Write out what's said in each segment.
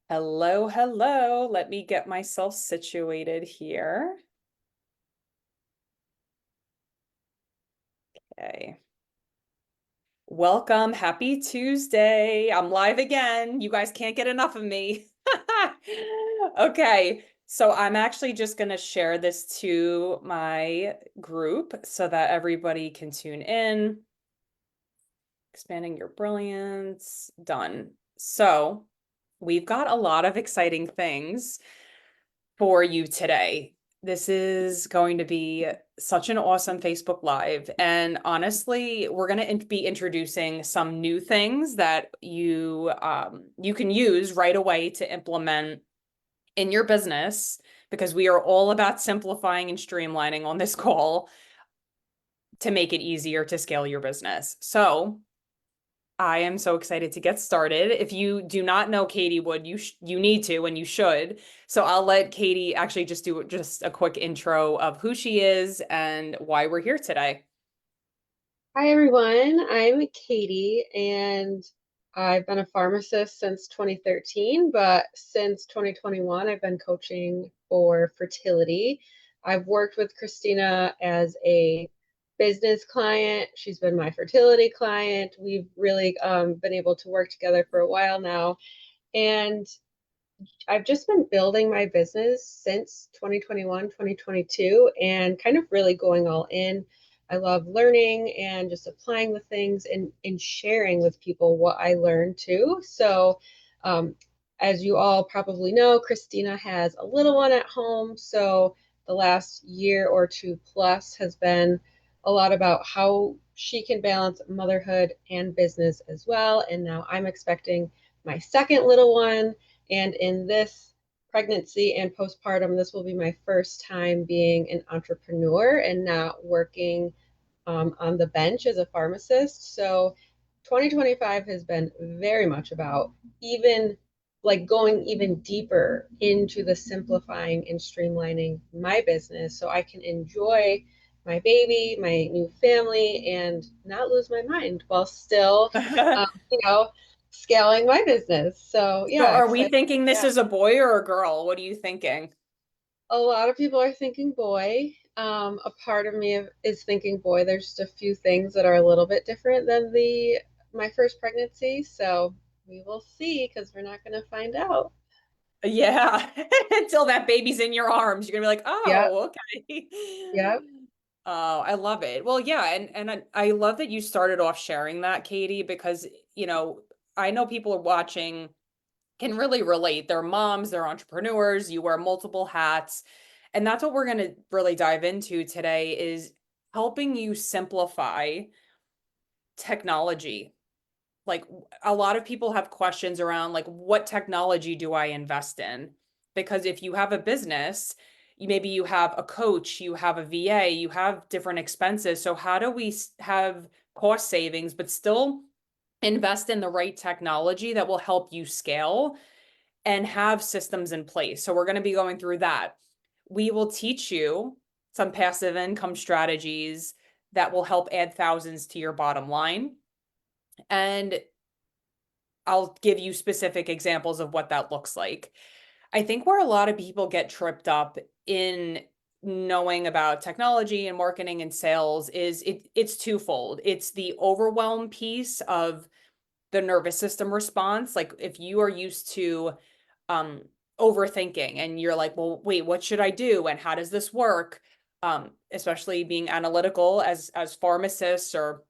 Hello, hello. Let me get myself situated here. Okay. Welcome. Happy Tuesday. I'm live again. You guys can't get enough of me. Okay. So I'm actually just going to share this to my group so that everybody can tune in. Expanding your brilliance. Done. So we've got a lot of exciting things for you today. This is going to be such an awesome Facebook Live. And honestly, we're going to be introducing some new things that you can use right away to implement in your business because we are all about simplifying and streamlining on this call to make it easier to scale your business. So I am so excited to get started. If you do not know Katie Wood, you need to and you should. So I'll let Katie actually just do just a quick intro of who she is and why we're here today. Hi everyone, I'm Katie and I've been a pharmacist since 2013, but since 2021 I've been coaching for fertility. I've worked with Christina as a business client. She's been my fertility client. We've really been able to work together for a while now. And I've just been building my business since 2021, 2022, and kind of really going all in. I love learning and just applying the things and sharing with people what I learned too. So, um, as you all probably know, Christina has a little one at home. So, the last year or two plus has been a lot about how she can balance motherhood and business as well. And now I'm expecting my second little one, and in this pregnancy and postpartum, this will be my first time being an entrepreneur and not working on the bench as a pharmacist. So 2025 has been very much about even like going even deeper into the simplifying and streamlining my business so I can enjoy my baby, my new family, and not lose my mind while still, So you know, scaling my business. So yeah, are we excited. thinking this Yeah, is a boy or a girl? What are you thinking? a lot of people are thinking boy. A part of me is thinking boy. There's just a few things that are a little bit different than the my first pregnancy. So we will see because we're not going to find out. Yeah, until that baby's in your arms, you're gonna be like, Yep, oh, okay. yep. Oh, I love it. Well, yeah, and I love that you started off sharing that, Katie, because I know people are watching can really relate. They're moms, they're entrepreneurs, you wear multiple hats. And that's what we're going to really dive into today is helping you simplify technology. Like a lot of people have questions around like what technology do I invest in? Because if you have a business, maybe you have a coach, you have a VA, you have different expenses. So how do we have cost savings but still invest in the right technology that will help you scale and have systems in place? So we're going to be going through that. We will teach you some passive income strategies that will help add thousands to your bottom line. And I'll give you specific examples of what that looks like. I think where a lot of people get tripped up in knowing about technology and marketing and sales is it's twofold. It's the overwhelm piece of the nervous system response. Like if you are used to um overthinking and you're like, well, wait, what should I do and how does this work? Especially being analytical as pharmacists, or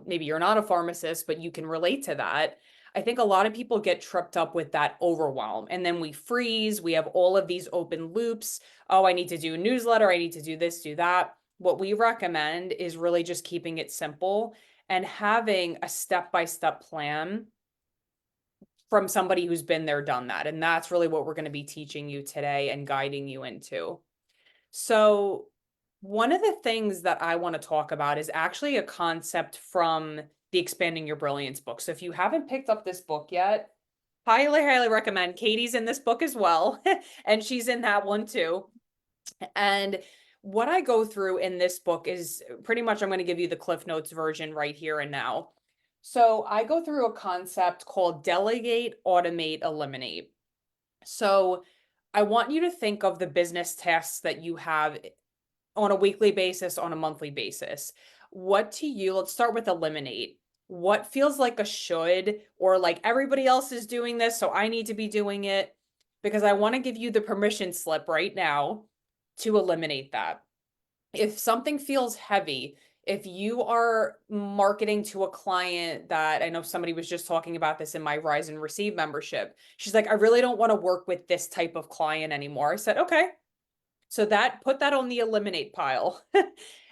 maybe you're not a pharmacist but you can relate to that. I think a lot of people get tripped up with that overwhelm and then we freeze. We have all of these open loops. Oh, I need to do a newsletter, I need to do this, do that. What we recommend is really just keeping it simple and having a step-by-step plan from somebody who's been there, done that. And that's really what we're going to be teaching you today and guiding you into. So, one of the things that I want to talk about is actually a concept from the Expanding Your Brilliance book. So, if you haven't picked up this book yet, highly, highly recommend. Katie's in this book as well, and she's in that one too. And what I go through in this book is pretty much I'm going to give you the Cliff Notes version right here and now. So I go through a concept called delegate, automate, eliminate. So I want you to think of the business tasks that you have on a weekly basis, on a monthly basis. What to you, let's start with eliminate. What feels like a should, or like everybody else is doing this, so I need to be doing it? Because I want to give you the permission slip right now to eliminate that. If something feels heavy, if you are marketing to a client that I know somebody was just talking about this in my Rise and Receive membership. She's like, I really don't want to work with this type of client anymore. I said, okay. So that put that on the eliminate pile.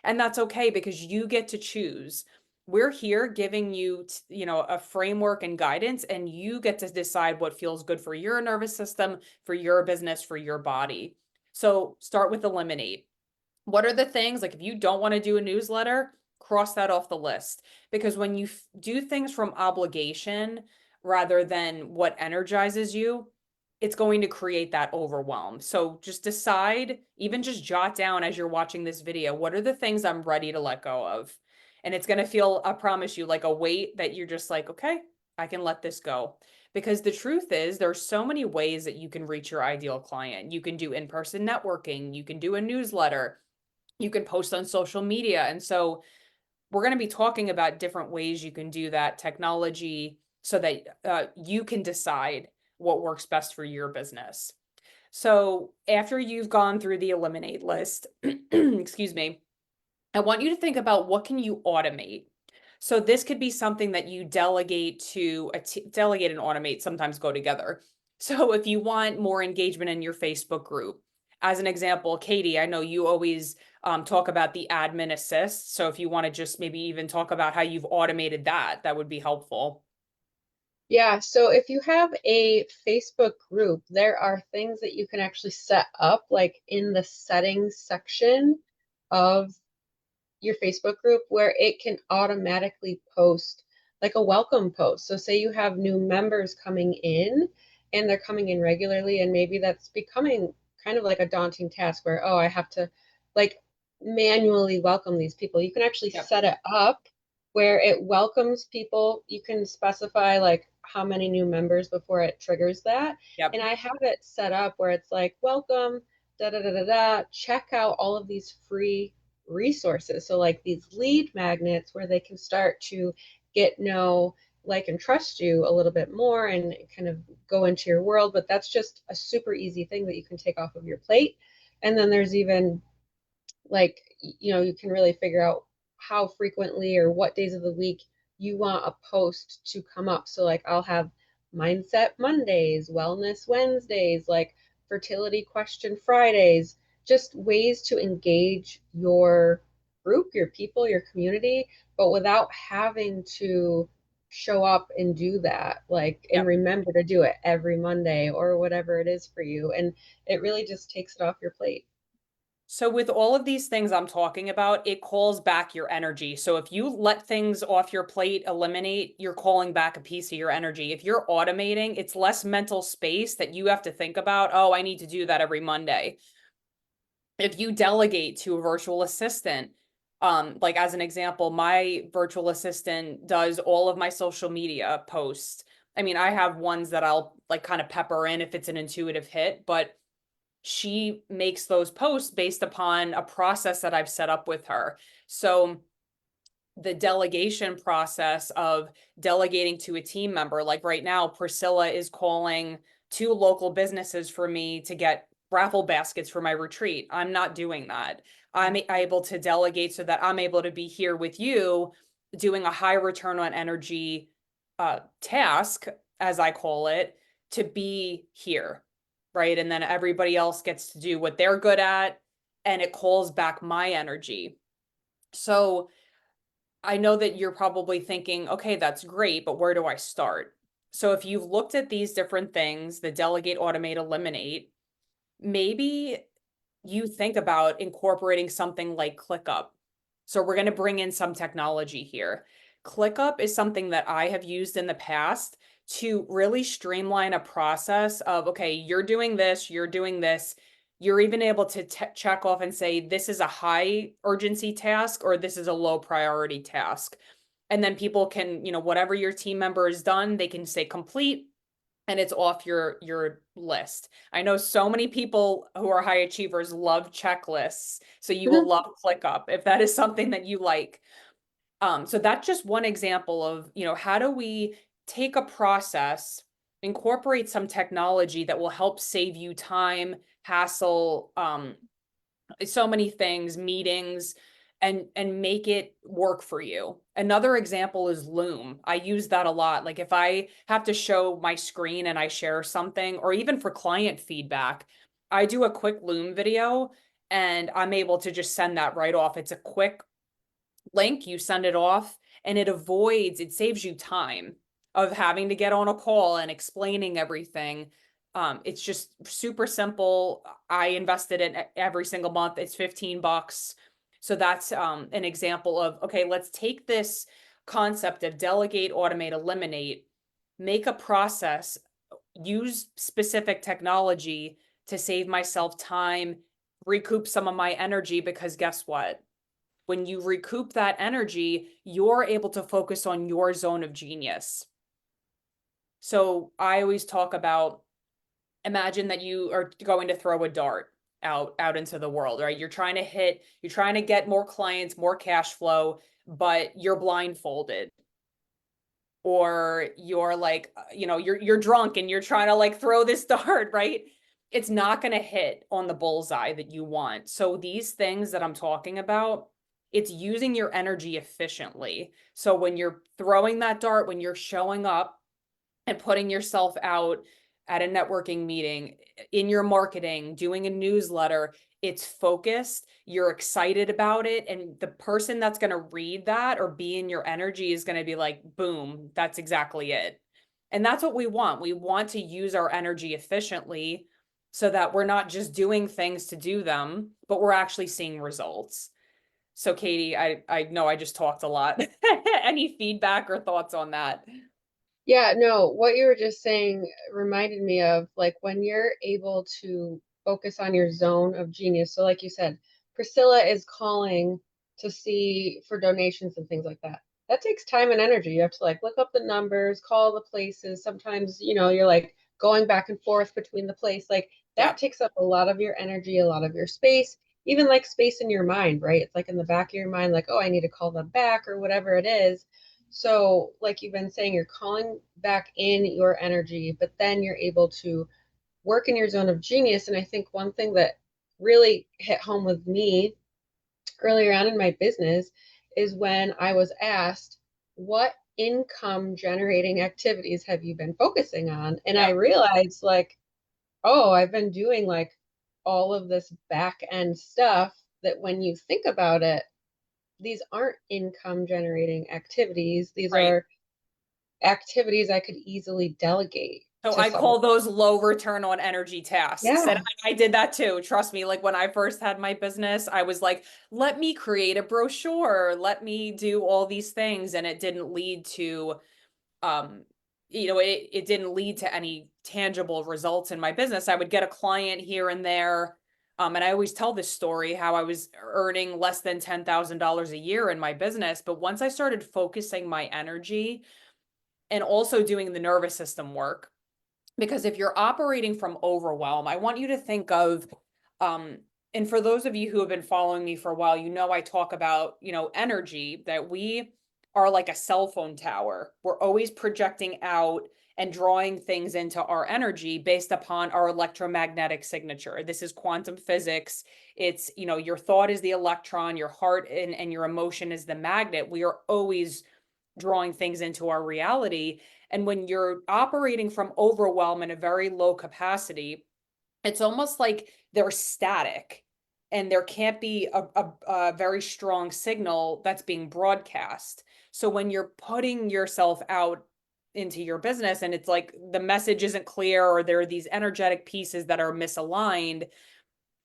And that's okay because you get to choose. We're here giving you, a framework and guidance, and you get to decide what feels good for your nervous system, for your business, for your body. So start with eliminate. What are the things, like if you don't want to do a newsletter, cross that off the list. Because when you do things from obligation rather than what energizes you, it's going to create that overwhelm. So just decide, even just jot down as you're watching this video, what are the things I'm ready to let go of? And it's going to feel, I promise you, like a weight that you're just like, okay, I can let this go. Because the truth is, there's so many ways that you can reach your ideal client. You can do in-person networking, you can do a newsletter, you can post on social media. And so we're going to be talking about different ways you can do that technology so that you can decide what works best for your business. So after you've gone through the eliminate list, excuse me, I want you to think about what can you automate. So this could be something that you delegate to delegate and automate sometimes go together. So if you want more engagement in your Facebook group, as an example, Katie, I know you always talk about the admin assist. So if you want to just maybe even talk about how you've automated that, that would be helpful. Yeah, so if you have a Facebook group, there are things that you can actually set up like in the settings section of your Facebook group where it can automatically post like a welcome post. So say you have new members coming in and they're coming in regularly, and maybe that's becoming kind of like a daunting task where, oh, I have to like manually welcome these people. You can actually Yep. set it up where it welcomes people. You can specify like how many new members before it triggers that. Yep. And I have it set up where it's like, welcome, da da da da da, check out all of these free resources. So like these lead magnets where they can start to get know, like, and trust you a little bit more and kind of go into your world. But that's just a super easy thing that you can take off of your plate. And then there's even like, you can really figure out how frequently or what days of the week you want a post to come up. So like I'll have mindset Mondays, wellness Wednesdays, like fertility question Fridays, just ways to engage your group, your people, your community, but without having to show up and do that, like, and Yep. remember to do it every Monday or whatever it is for you. And it really just takes it off your plate. So with all of these things I'm talking about, it calls back your energy. So if you let things off your plate, eliminate, you're calling back a piece of your energy. If you're automating, it's less mental space that you have to think about, oh, I need to do that every Monday. If you delegate to a virtual assistant, like as an example, my virtual assistant does all of my social media posts. I mean, I have ones that I'll like kind of pepper in if it's an intuitive hit, but she makes those posts based upon a process that I've set up with her. So the delegation process of delegating to a team member, like right now, Priscilla is calling two local businesses for me to get raffle baskets for my retreat. I'm not doing that. I'm able to delegate so that I'm able to be here with you doing a high return on energy task, as I call it, to be here, right? And then everybody else gets to do what they're good at, and it calls back my energy. So I know that you're probably thinking, okay, that's great, but where do I start? So if you've looked at these different things, the delegate, automate, eliminate, maybe you think about incorporating something like ClickUp. So we're going to bring in some technology here. ClickUp is something that I have used in the past to really streamline a process of, okay, you're doing this, you're doing this. You're even able to check off and say, this is a high urgency task or this is a low priority task. And then people can, whatever your team member has done, they can say complete, and it's off your list. I know so many people who are high achievers love checklists, so you will Mhm. love ClickUp if that is something that you like. So that's just one example of, how do we take a process, incorporate some technology that will help save you time, hassle, so many things, meetings, and make it work for you. Another example is Loom. I use that a lot. Like if I have to show my screen and I share something, or even for client feedback, I do a quick Loom video and I'm able to just send that right off. It's a quick link, you send it off, and it saves you time of having to get on a call and explaining everything. It's just super simple. I invested in every single month. It's $15. So that's an example of, okay, let's take this concept of delegate, automate, eliminate, make a process, use specific technology to save myself time, recoup some of my energy, because guess what? When you recoup that energy, you're able to focus on your zone of genius. So I always talk about, imagine that you are going to throw a dart out into the world, right? You're trying to get more clients, more cash flow, but you're blindfolded. Or you're like, you're drunk and you're trying to like throw this dart, right? It's not going to hit on the bullseye that you want. So these things that I'm talking about, it's using your energy efficiently. So when you're throwing that dart, when you're showing up and putting yourself out at a networking meeting, in your marketing, doing a newsletter, it's focused, you're excited about it, and the person that's going to read that or be in your energy is going to be like, boom, that's exactly it. And that's what we want. We want to use our energy efficiently so that we're not just doing things to do them, but we're actually seeing results. So Katie, I know I just talked a lot. Any feedback or thoughts on that? Yeah, no, what you were just saying reminded me of like when you're able to focus on your zone of genius. So, like you said, Priscilla is calling to see for donations and things like that. That takes time and energy. You have to like look up the numbers, call the places. Sometimes, you're like going back and forth between the place. Like Yeah, that takes up a lot of your energy, a lot of your space, even like space in your mind, right? It's like in the back of your mind, like, oh, I need to call them back or whatever it is. So, like you've been saying, you're calling back in your energy, but then you're able to work in your zone of genius. And I think one thing that really hit home with me earlier on in my business is when I was asked, what income generating activities have you been focusing on? And I yeah, realized, like, oh, I've been doing like all of this back end stuff that when you think about it, these aren't income generating activities. These right. are activities I could easily delegate So to I someone. call those low return on energy tasks. And Yeah. I did that too. Trust me, like when I first had my business, I was like, let me create a brochure, let me do all these things. And it didn't lead to, um, it didn't lead to any tangible results in my business. I would get a client here and there. And I always tell this story how I was earning less than $10,000 a year in my business. But once I started focusing my energy and also doing the nervous system work, because if you're operating from overwhelm, I want you to think of, um, and for those of you who have been following me for a while, I talk about, energy, that we are like a cell phone tower. We're always projecting out and drawing things into our energy based upon our electromagnetic signature. This is quantum physics. It's, your thought is the electron, your heart and your emotion is the magnet. We are always drawing things into our reality. And when you're operating from overwhelm in a very low capacity, it's almost like they're static and there can't be a very strong signal that's being broadcast. So when you're putting yourself out into your business and it's like the message isn't clear or there are these energetic pieces that are misaligned,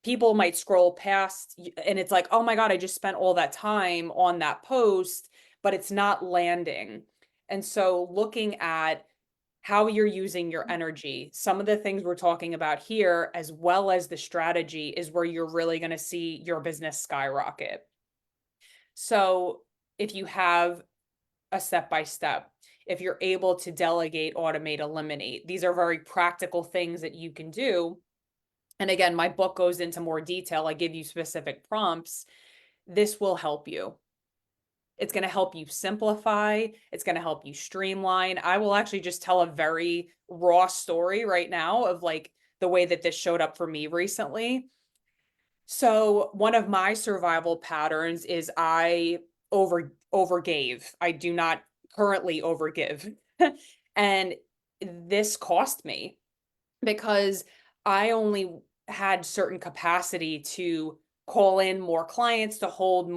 people might scroll past and it's like, oh my God, I just spent all that time on that post, but it's not landing. And so looking at how you're using your energy, some of the things we're talking about here, as well as the strategy, is where you're really going to see your business skyrocket. So if you have a step by step, if you're able to delegate, automate, eliminate, these are very practical things that you can do. And again, my book goes into more detail. I give you specific prompts. This will help you. It's going to help you simplify. It's going to help you streamline. I will actually just tell a very raw story right now of like the way that this showed up for me recently. So one of my survival patterns is I overgave. I do not currently overgive. And this cost me because I only had certain capacity to call in more clients, to hold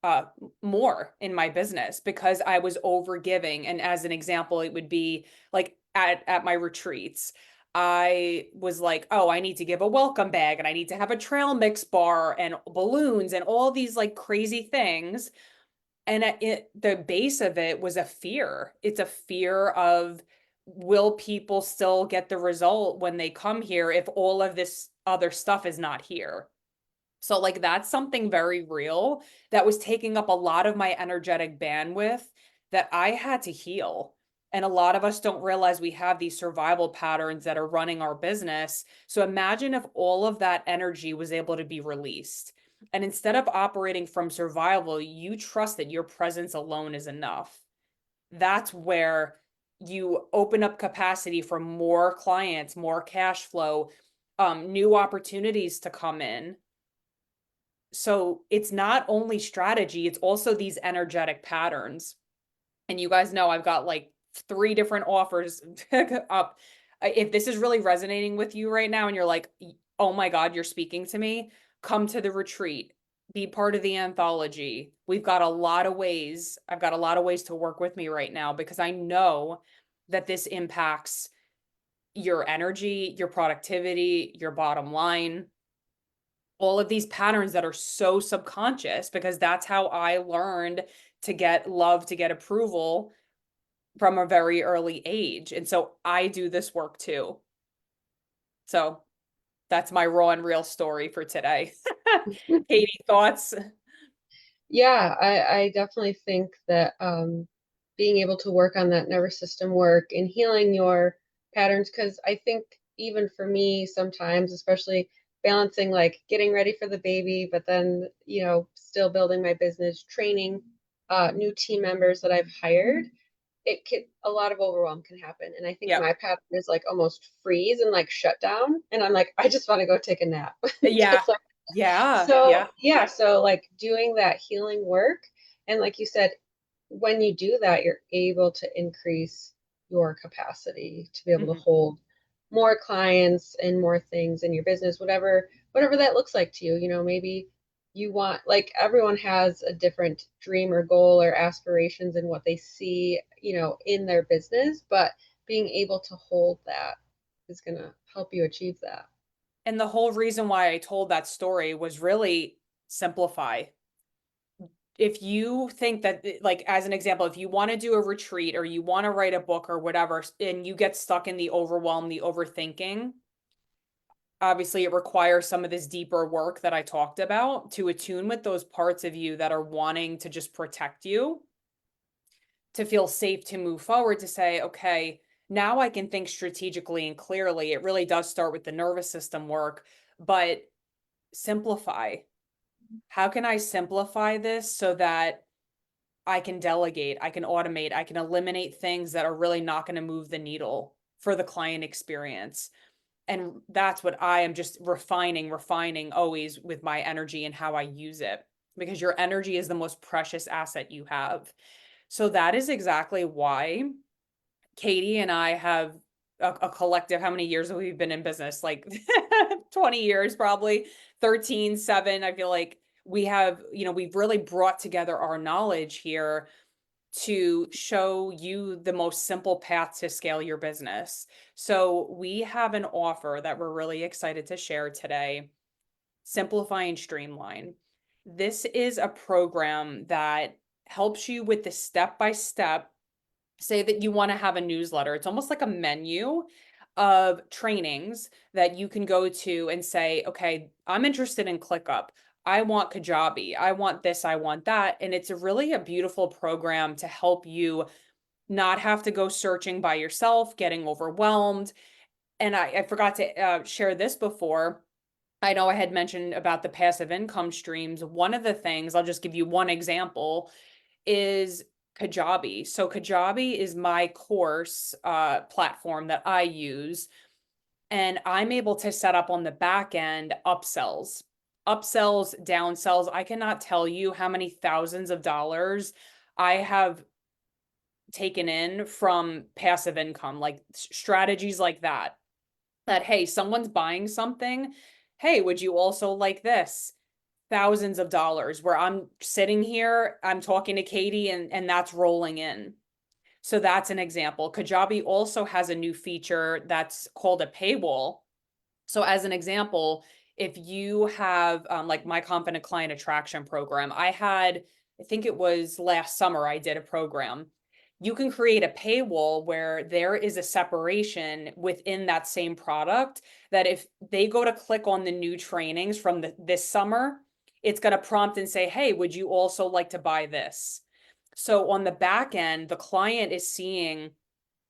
uh more in my business because I was over giving. And as an example, it would be like at my retreats. I was like, oh, I need to give a welcome bag and I need to have a trail mix bar and balloons and all these like crazy things. And the base of it was a fear. It's a fear of, will people still get the result when they come here if all of this other stuff is not here? So like that's something very real that was taking up a lot of my energetic bandwidth that I had to heal. And a lot of us don't realize we have these survival patterns that are running our business. So imagine if all of that energy was able to be released. And instead of operating from survival, you trust that your presence alone is enough. That's where you open up capacity for more clients, more cash flow, new opportunities to come in. So it's not only strategy, it's also these energetic patterns. And you guys know I've got like 3 different offers up. If this is really resonating with you right now and you're like, oh my God, you're speaking to me, come to the retreat, be part of the anthology. We've got a lot of ways. I've got a lot of ways to work with me right now because I know that this impacts your energy, your productivity, your bottom line, all of these patterns that are so subconscious because that's how I learned to get love, to get approval from a very early age. And so I do this work too. So that's my raw and real story for today. Katie, thoughts? Yeah, I definitely think that being able to work on that nervous system work and healing your patterns, because I think even for me sometimes, especially balancing like getting ready for the baby, but then, still building my business, training new team members that I've hired, a lot of overwhelm can happen. And I think Yep. my pattern is like almost freeze and like shut down. And I'm like, I just want to go take a nap. Yeah. Just like Yeah. so Yeah. yeah, so like doing that healing work, and like you said, when you do that, you're able to increase your capacity to be able to Mhm. hold more clients and more things in your business, whatever that looks like to you. Maybe you want, like, everyone has a different dream or goal or aspirations in what they see, in their business, but being able to hold that is going to help you achieve that. And the whole reason why I told that story was really simplify. If you think that, like, as an example, if you want to do a retreat or you want to write a book or whatever, and you get stuck in the overwhelm, the overthinking, obviously it requires some of this deeper work that I talked about to attune with those parts of you that are wanting to just protect you, to feel safe to move forward, to say, okay, now I can think strategically and clearly. It really does start with the nervous system work, but simplify. How can I simplify this so that I can delegate, I can automate, I can eliminate things that are really not going to move the needle for the client experience? And that's what I am just refining always with my energy and how I use it, because your energy is the most precious asset you have. So that is exactly why Katie and I have a collective, how many years have we been in business? Like 20 years, probably 13, 7. I feel like we have, we've really brought together our knowledge here to show you the most simple path to scale your business. So we have an offer that we're really excited to share today. Simplify and Streamline. This is a program that helps you with the step by step. Say that you want to have a newsletter. It's almost like a menu of trainings that you can go to and say, okay, I'm interested in ClickUp. I want Kajabi, I want this, I want that. And it's really a beautiful program to help you not have to go searching by yourself, getting overwhelmed. And I forgot to share this before. I know I had mentioned about the passive income streams. One of the things, I'll just give you one example, is Kajabi. So Kajabi is my course platform that I use, and I'm able to set up on the back end upsells, downsells. I cannot tell you how many thousands of dollars I have taken in from passive income, like strategies like that. That, hey, someone's buying something. Hey, would you also like this? Thousands of dollars where I'm sitting here, I'm talking to Katie, and that's rolling in. So that's an example. Kajabi also has a new feature that's called a paywall. So as an example, if you have like my confident client attraction program, I think it was last summer, I did a program. You can create a paywall where there is a separation within that same product, that if they go to click on the new trainings from this summer, it's going to prompt and say, hey, would you also like to buy this? So on the back end, the client is seeing,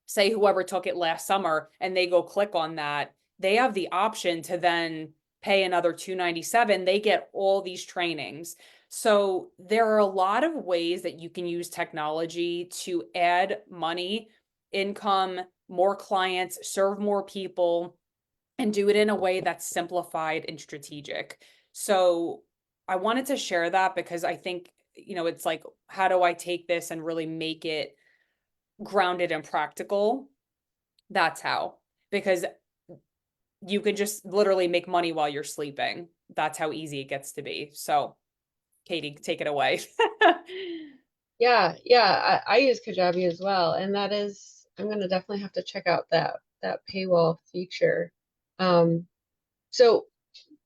say whoever took it last summer, and they go click on that, they have the option to then pay another $297. They get all these trainings. So there are a lot of ways that you can use technology to add money, income, more clients, serve more people, and do it in a way that's simplified and strategic. So I wanted to share that because I think, it's like, how do I take this and really make it grounded and practical? That's how. Because you could just literally make money while you're sleeping. That's how easy it gets to be. So, Katie, take it away. Yeah, yeah, I use Kajabi as well, and that is, I'm gonna definitely have to check out that paywall feature. Um, so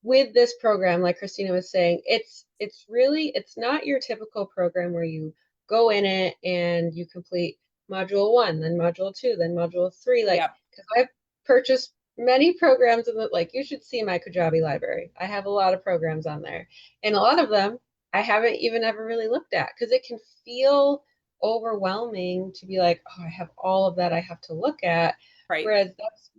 with this program, like Christina was saying, it's really, it's not your typical program where you go in it and you complete module one, then module two, then module three. Like, Yep. because I've purchased many programs and like you should see my Kajabi library. I have a lot of programs on there, and a lot of them I haven't even ever really looked at because it can feel overwhelming to be like, oh, I have all of that I have to look at. Right. Whereas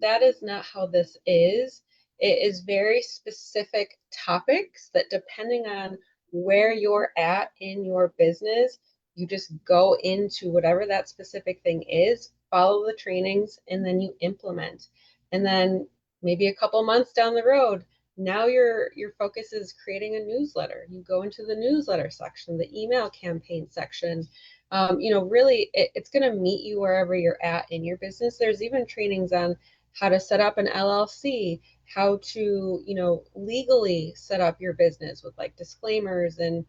that is not how this is. It is very specific topics that, depending on where you're at in your business, you just go into whatever that specific thing is, follow the trainings, and then you implement. And then maybe a couple months down the road, now your focus is creating a newsletter. You go into the newsletter section, the email campaign section. Really, it's going to meet you wherever you're at in your business. There's even trainings on how to set up an LLC, how to, legally set up your business with like disclaimers and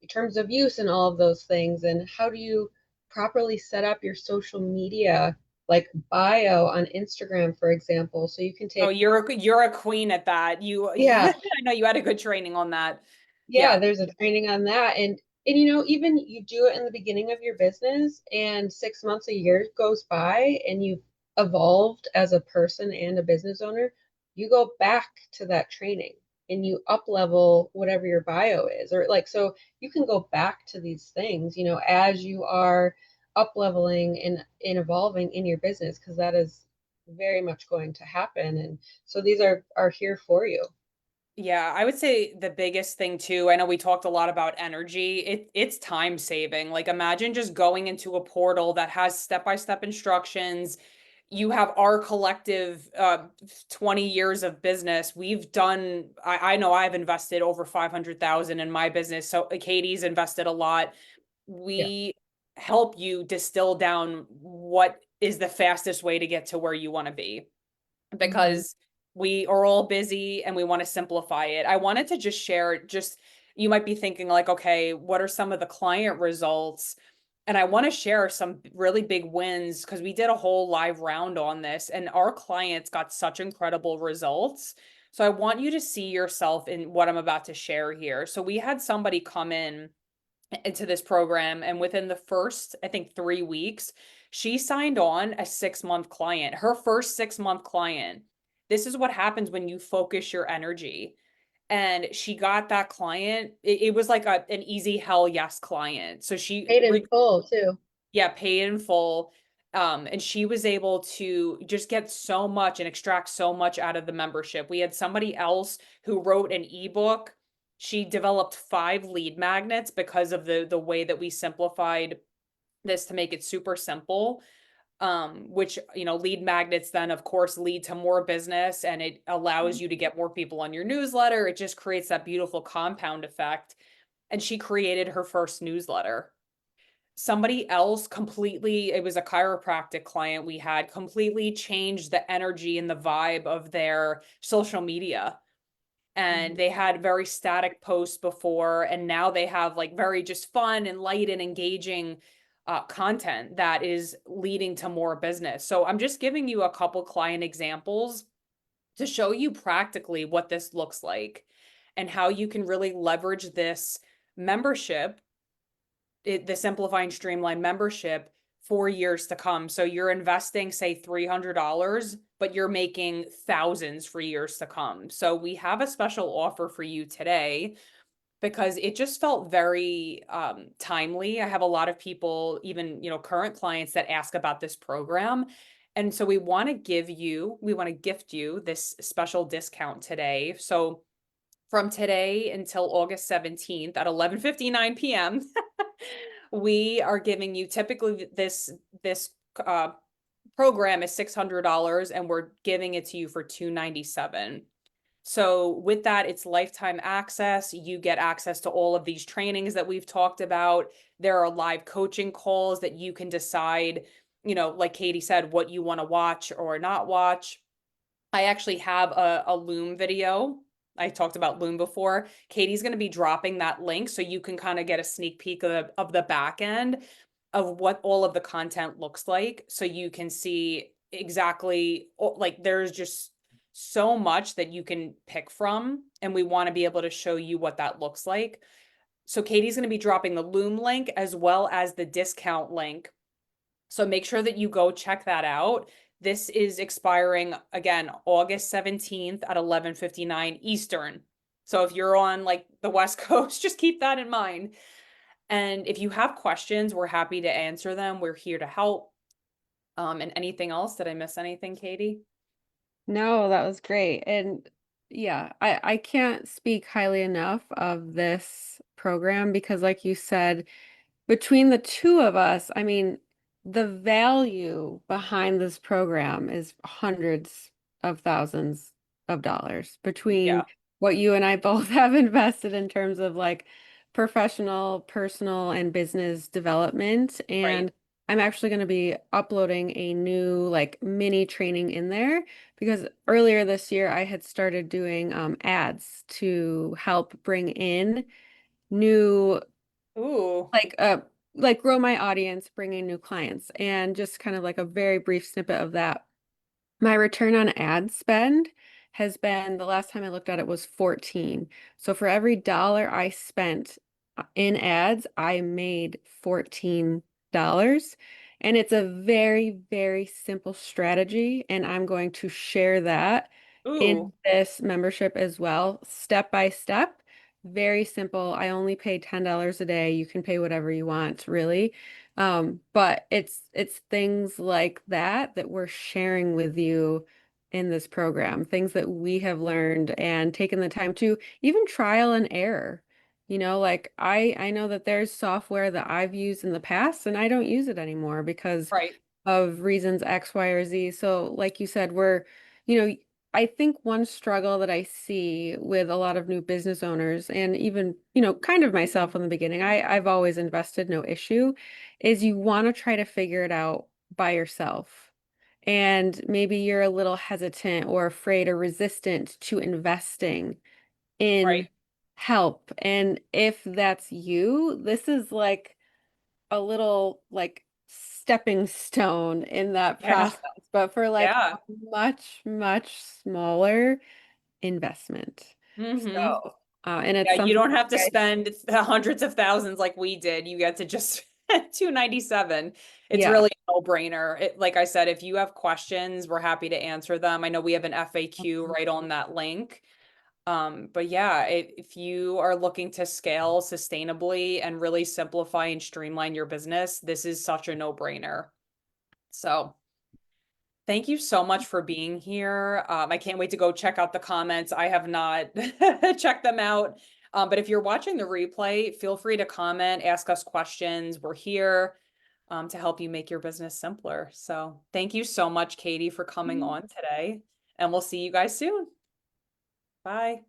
terms of use and all of those things. And how do you properly set up your social media, like bio on Instagram, for example, so you can Oh, take, you're a queen at that. yeah, I know you had a good training on that. yeah, Yeah. there's a training on that. And even you do it in the beginning of your business and 6 months, a year goes by and you've evolved as a person and a business owner, you go back to that training and you up level whatever your bio is, or like, so you can go back to these things, as you are up leveling and evolving in your business, because that is very much going to happen. And so these are here for you. Yeah, I would say the biggest thing too, I know we talked a lot about energy. It's time saving. Like, imagine just going into a portal that has step-by-step instructions. You have our collective 20 years of business. I know I've invested over 500,000 in my business. So Katie's invested a lot. Yeah. We help you distill down what is the fastest way to get to where you want to be, Mhm. because we are all busy and we want to simplify it. I wanted to just share, you might be thinking like, okay, what are some of the client results? And I want to share some really big wins because we did a whole live round on this and our clients got such incredible results. So I want you to see yourself in what I'm about to share here. So we had somebody come in into this program, and within the first, I think, 3 weeks, she signed on a 6 month client, her first 6 month client. This is what happens when you focus your energy. and she got that client. It was like an easy hell yes client. So she Paid in full too. yeah, paid in full. And she was able to just get so much and extract so much out of the membership. We had somebody else who wrote an ebook. She developed 5 lead magnets because of the way that we simplified this to make it super simple. Which, lead magnets then of course lead to more business, and it allows you to get more people on your newsletter. It just creates that beautiful compound effect. And she created her first newsletter. Somebody else completely, it was a chiropractic client we had, completely changed the energy and the vibe of their social media. And Mhm. they had very static posts before, and now they have like very just fun and light and engaging content that is leading to more business. So I'm just giving you a couple client examples to show you practically what this looks like and how you can really leverage this membership, the Simplifying Streamline membership, for years to come. So you're investing, say, $300, but you're making thousands for years to come. So we have a special offer for you today because it just felt very timely. I have a lot of people, even current clients, that ask about this program. And so we want to gift you this special discount today. So from today until August 17th at 11:59 p.m. we are giving you, typically this uh program is $600, and we're giving it to you for $297. So with that, it's lifetime access. You get access to all of these trainings that we've talked about. There are live coaching calls that you can decide, like Katie said, what you want to watch or not watch. I actually have a Loom video. I talked about Loom before. Katie's going to be dropping that link so you can kind of get a sneak peek of the back end of what all of the content looks like. So you can see exactly, like, there's just so much that you can pick from. And we want to be able to show you what that looks like. So Katie's going to be dropping the Loom link as well as the discount link. So make sure that you go check that out. This is expiring again August 17th at 11:59 Eastern. So if you're on like the West Coast, just keep that in mind. And if you have questions, we're happy to answer them. We're here to help. And anything else? Did I miss anything, Katie? No, that was great. And yeah, I can't speak highly enough of this program because like you said, between the two of us, I mean, the value behind this program is hundreds of thousands of dollars between Yeah, what you and I both have invested in terms of like professional, personal, and business development. right. And I'm actually going to be uploading a new like mini training in there because earlier this year I had started doing ads to help bring in new Ooh, like grow my audience, bring in new clients, and just kind of like a very brief snippet of that. My return on ad spend has been, the last time I looked at it was 14. So for every dollar I spent in ads, I made $14. And it's a very, very simple strategy. And I'm going to share that ooh, in this membership as well, step by step. Very simple. I only pay $10 a day. You can pay whatever you want, really. But it's things like that that we're sharing with you in this program, things that we have learned and taken the time to even trial and error. Like I know that there's software that I've used in the past and I don't use it anymore because right, of reasons X, Y, or Z. So like you said, you know, I think one struggle that I see with a lot of new business owners and even, kind of myself in the beginning, I've always invested, no issue, is you want to try to figure it out by yourself. And maybe you're a little hesitant or afraid or resistant to investing in right. help. And if that's you, this is like a little like stepping stone in that Yeah, process, but for like yeah. a much, much smaller investment. Mm-hmm. So, and it's Yeah, you something don't have to I, spend the hundreds of thousands like we did. You get to just 297. It's yeah. really a no-brainer. Like I said, if you have questions, we're happy to answer them. I know we have an FAQ right on that link. But yeah, if you are looking to scale sustainably and really simplify and streamline your business, this is such a no-brainer. So thank you so much for being here. I can't wait to go check out the comments. I have not checked them out. But if you're watching the replay, feel free to comment, ask us questions. We're here to help you make your business simpler. So thank you so much, Katie, for coming on today. And we'll see you guys soon. Bye.